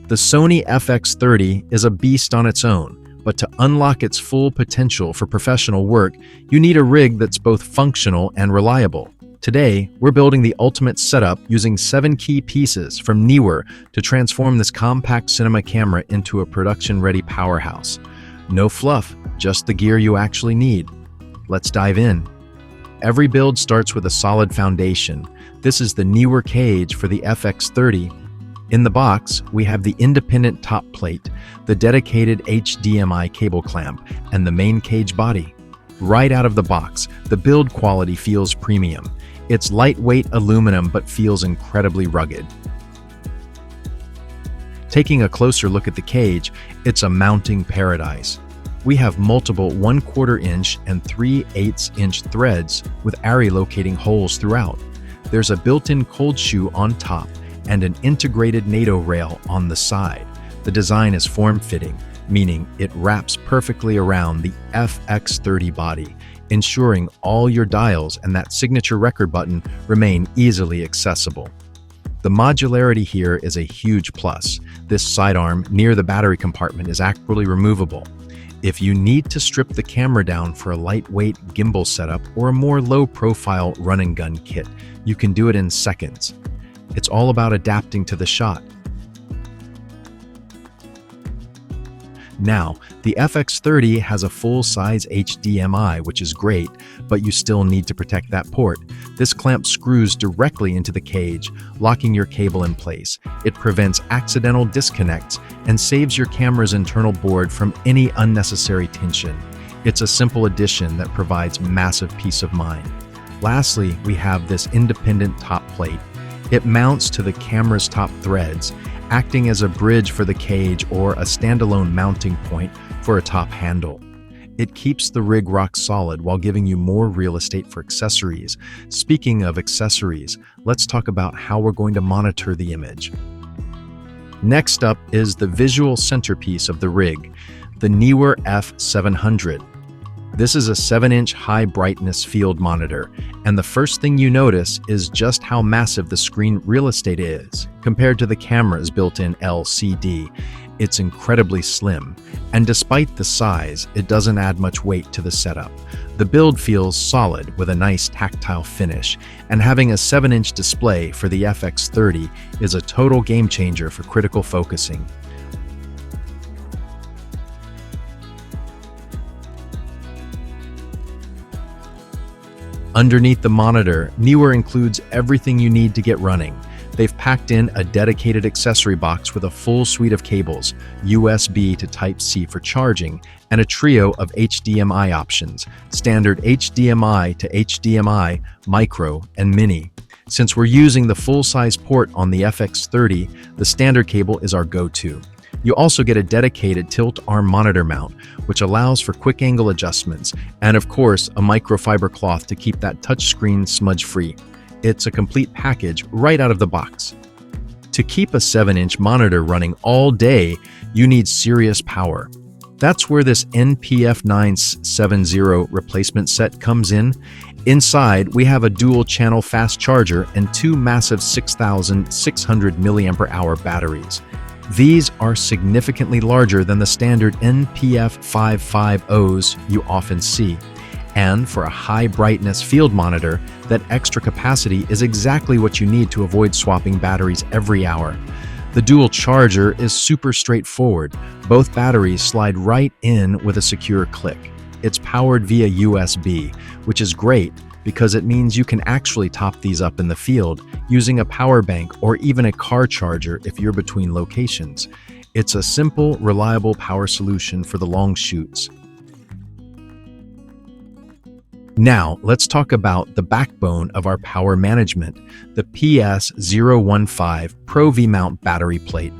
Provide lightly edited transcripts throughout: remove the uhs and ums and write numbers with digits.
The Sony FX30 is a beast on its own, but to unlock its full potential for professional work, you need a rig that's both functional and reliable. Today, we're building the ultimate setup using 7 key pieces from Neewer to transform this compact cinema camera into a production-ready powerhouse. No fluff, just the gear you actually need. Let's dive in. Every build starts with a solid foundation. This is the Neewer cage for the FX30. In the box, we have the independent top plate, the dedicated HDMI cable clamp, and the main cage body. Right out of the box, the build quality feels premium. It's lightweight aluminum but feels incredibly rugged. Taking a closer look at the cage, it's a mounting paradise. We have multiple 1/4 inch and 3/8 inch threads with ARRI locating holes throughout. There's a built-in cold shoe on top and an integrated NATO rail on the side. The design is form-fitting, meaning it wraps perfectly around the FX30 body, ensuring all your dials and that signature record button remain easily accessible. The modularity here is a huge plus. This sidearm near the battery compartment is actually removable. If you need to strip the camera down for a lightweight gimbal setup or a more low-profile run-and-gun kit, you can do it in seconds. It's all about adapting to the shot. Now, the FX30 has a full-size HDMI, which is great, but you still need to protect that port. This clamp screws directly into the cage, locking your cable in place. It prevents accidental disconnects and saves your camera's internal board from any unnecessary tension. It's a simple addition that provides massive peace of mind. Lastly, we have this independent top plate. It mounts to the camera's top threads, acting as a bridge for the cage or a standalone mounting point for a top handle. It keeps the rig rock solid while giving you more real estate for accessories. Speaking of accessories, let's talk about how we're going to monitor the image. Next up is the visual centerpiece of the rig, the Neewer F700. This is a 7-inch high-brightness field monitor, and the first thing you notice is just how massive the screen real estate is. Compared to the camera's built-in LCD, it's incredibly slim, and despite the size, it doesn't add much weight to the setup. The build feels solid with a nice tactile finish, and having a 7-inch display for the FX30 is a total game-changer for critical focusing. Underneath the monitor, Neewer includes everything you need to get running. They've packed in a dedicated accessory box with a full suite of cables, USB to Type-C for charging, and a trio of HDMI options, standard HDMI to HDMI, micro, and mini. Since we're using the full-size port on the FX30, the standard cable is our go-to. You also get a dedicated tilt-arm monitor mount, which allows for quick angle adjustments, and of course, a microfiber cloth to keep that touchscreen smudge-free. It's a complete package right out of the box. To keep a 7-inch monitor running all day, you need serious power. That's where this NP-F970 replacement set comes in. Inside, we have a dual-channel fast charger and 2 massive 6,600 mAh batteries. These are significantly larger than the standard NP-F550s you often see. And for a high-brightness field monitor, that extra capacity is exactly what you need to avoid swapping batteries every hour. The dual charger is super straightforward. Both batteries slide right in with a secure click. It's powered via USB, which is great because it means you can actually top these up in the field using a power bank or even a car charger if you're between locations. It's a simple, reliable power solution for the long shoots. Now, let's talk about the backbone of our power management, the PS015 Pro V-Mount battery plate.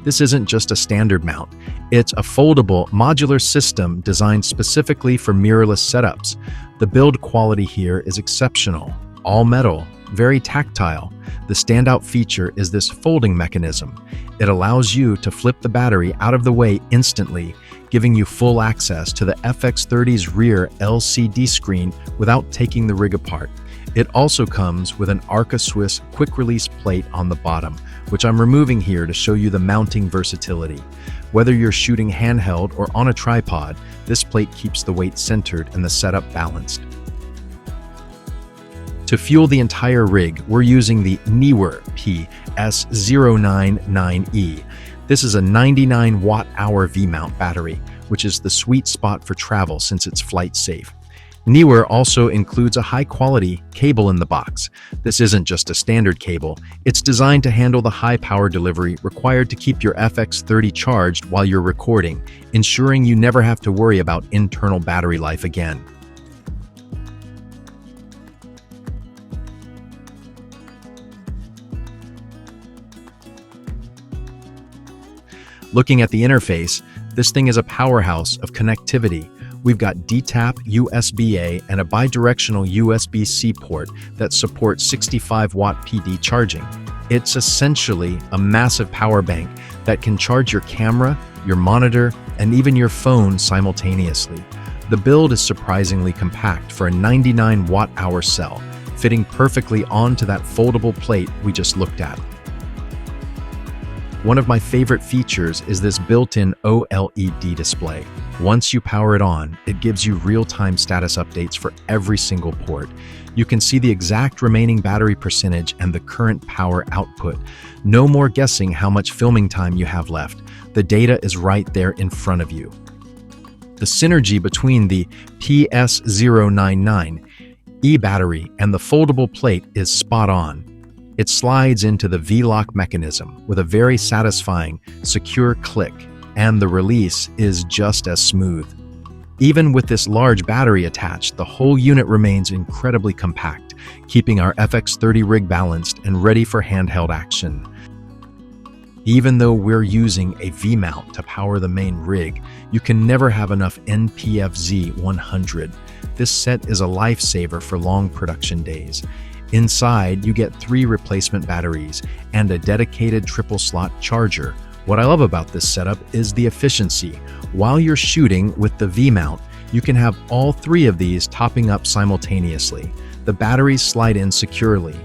This isn't just a standard mount. It's a foldable, modular system designed specifically for mirrorless setups. The build quality here is exceptional. All metal, very tactile. The standout feature is this folding mechanism. It allows you to flip the battery out of the way instantly, giving you full access to the FX30's rear LCD screen without taking the rig apart. It also comes with an Arca-Swiss quick-release plate on the bottom, which I'm removing here to show you the mounting versatility. Whether you're shooting handheld or on a tripod, this plate keeps the weight centered and the setup balanced. To fuel the entire rig, we're using the Neewer PS099E. This is a 99 watt-hour V-mount battery, which is the sweet spot for travel since it's flight safe. Neewer also includes a high-quality cable in the box. This isn't just a standard cable, it's designed to handle the high power delivery required to keep your FX30 charged while you're recording, ensuring you never have to worry about internal battery life again. Looking at the interface, this thing is a powerhouse of connectivity. We've got D-Tap, USB-A, and a bidirectional USB-C port that supports 65-watt PD charging. It's essentially a massive power bank that can charge your camera, your monitor, and even your phone simultaneously. The build is surprisingly compact for a 99 watt-hour cell, fitting perfectly onto that foldable plate we just looked at. One of my favorite features is this built-in OLED display. Once you power it on, it gives you real-time status updates for every single port. You can see the exact remaining battery percentage and the current power output. No more guessing how much filming time you have left. The data is right there in front of you. The synergy between the PS099E battery and the foldable plate is spot on. It slides into the V-lock mechanism with a very satisfying, secure click, and the release is just as smooth. Even with this large battery attached, the whole unit remains incredibly compact, keeping our FX30 rig balanced and ready for handheld action. Even though we're using a V-mount to power the main rig, you can never have enough NP-F970 This set is a lifesaver for long production days. Inside, you get 3 replacement batteries and a dedicated triple-slot charger. What I love about this setup is the efficiency. While you're shooting with the V-mount, you can have all 3 of these topping up simultaneously. The batteries slide in securely.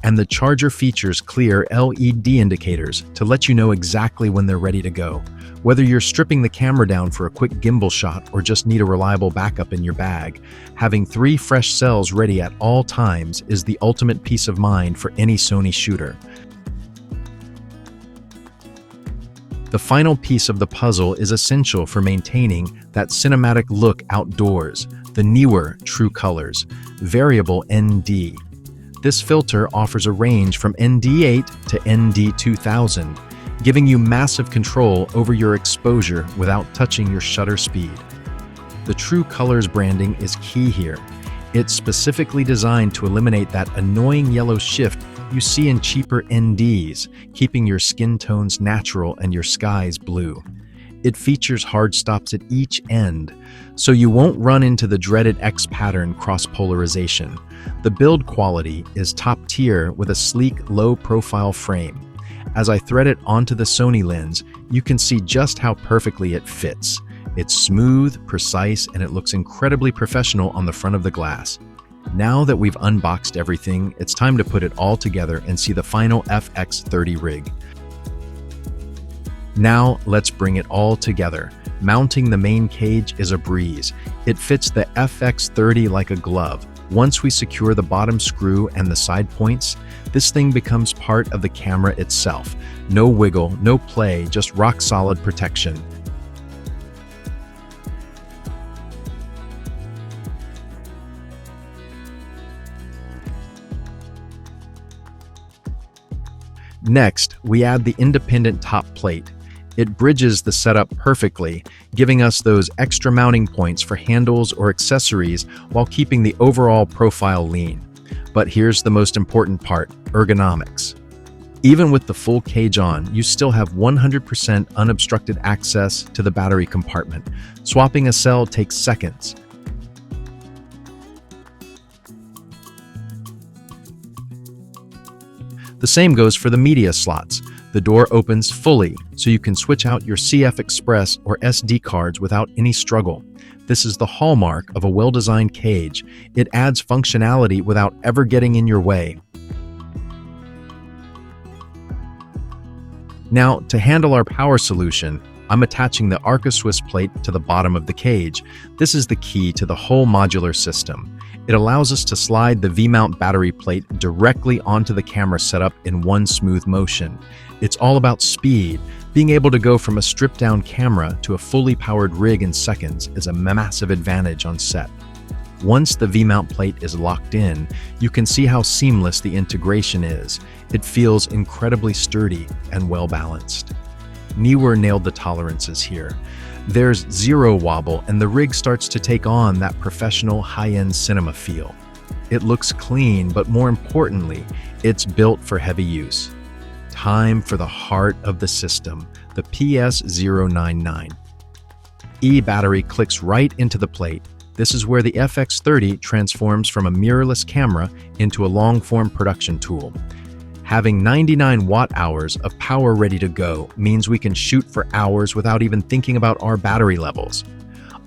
And the charger features clear LED indicators to let you know exactly when they're ready to go. Whether you're stripping the camera down for a quick gimbal shot or just need a reliable backup in your bag, having 3 fresh cells ready at all times is the ultimate peace of mind for any Sony shooter. The final piece of the puzzle is essential for maintaining that cinematic look outdoors, the Neewer True Colors, variable ND. This filter offers a range from ND8 to ND2000, giving you massive control over your exposure without touching your shutter speed. The True Colors branding is key here. It's specifically designed to eliminate that annoying yellow shift you see in cheaper NDs, keeping your skin tones natural and your skies blue. It features hard stops at each end, so you won't run into the dreaded X-pattern cross-polarization. The build quality is top tier with a sleek, low-profile frame. As I thread it onto the Sony lens, you can see just how perfectly it fits. It's smooth, precise, and it looks incredibly professional on the front of the glass. Now that we've unboxed everything, it's time to put it all together and see the final FX30 rig. Now, let's bring it all together. Mounting the main cage is a breeze. It fits the FX30 like a glove. Once we secure the bottom screw and the side points, this thing becomes part of the camera itself. No wiggle, no play, just rock-solid protection. Next, we add the independent top plate. It bridges the setup perfectly, giving us those extra mounting points for handles or accessories while keeping the overall profile lean. But here's the most important part, ergonomics. Even with the full cage on, you still have 100% unobstructed access to the battery compartment. Swapping a cell takes seconds. The same goes for the media slots. The door opens fully, so you can switch out your CF Express or SD cards without any struggle. This is the hallmark of a well-designed cage. It adds functionality without ever getting in your way. Now, to handle our power solution, I'm attaching the Arca-Swiss plate to the bottom of the cage. This is the key to the whole modular system. It allows us to slide the V-mount battery plate directly onto the camera setup in one smooth motion. It's all about speed. Being able to go from a stripped-down camera to a fully powered rig in seconds is a massive advantage on set. Once the V-mount plate is locked in, you can see how seamless the integration is. It feels incredibly sturdy and well-balanced. Neewer nailed the tolerances here. There's zero wobble, and the rig starts to take on that professional high-end cinema feel. It looks clean, but more importantly, it's built for heavy use. Time for the heart of the system, the PS099. E-battery clicks right into the plate. This is where the FX30 transforms from a mirrorless camera into a long-form production tool. Having 99 watt-hours of power ready to go means we can shoot for hours without even thinking about our battery levels.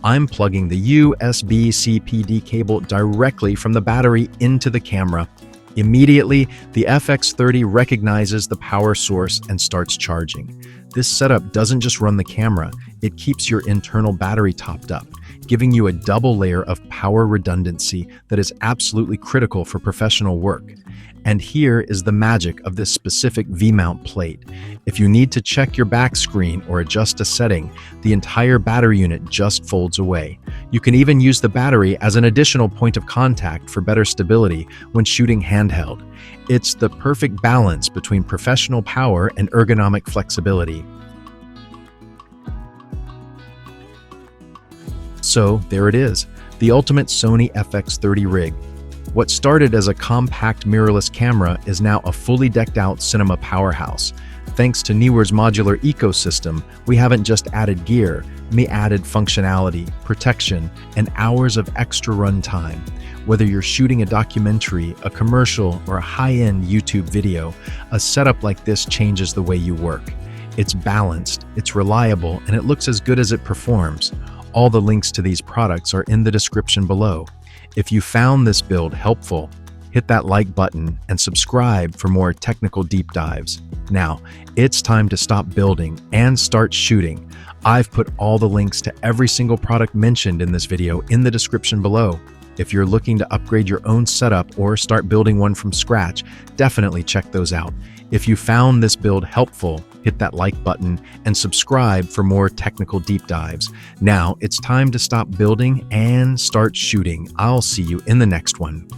I'm plugging the USB CPD cable directly from the battery into the camera. Immediately, the FX30 recognizes the power source and starts charging. This setup doesn't just run the camera, it keeps your internal battery topped up, giving you a double layer of power redundancy that is absolutely critical for professional work. And here is the magic of this specific V-mount plate. If you need to check your back screen or adjust a setting, the entire battery unit just folds away. You can even use the battery as an additional point of contact for better stability when shooting handheld. It's the perfect balance between professional power and ergonomic flexibility. So there it is, the ultimate Sony FX30 rig. What started as a compact mirrorless camera is now a fully decked out cinema powerhouse. Thanks to Neewer's modular ecosystem, we haven't just added gear, we added functionality, protection, and hours of extra runtime. Whether you're shooting a documentary, a commercial, or a high-end YouTube video, a setup like this changes the way you work. It's balanced, it's reliable, and it looks as good as it performs. All the links to these products are in the description below. If you found this build helpful, hit that like button and subscribe for more technical deep dives. Now, it's time to stop building and start shooting. I've put all the links to every single product mentioned in this video in the description below. If you're looking to upgrade your own setup or start building one from scratch, definitely check those out. If you found this build helpful, hit that like button and subscribe for more technical deep dives. Now it's time to stop building and start shooting. I'll see you in the next one.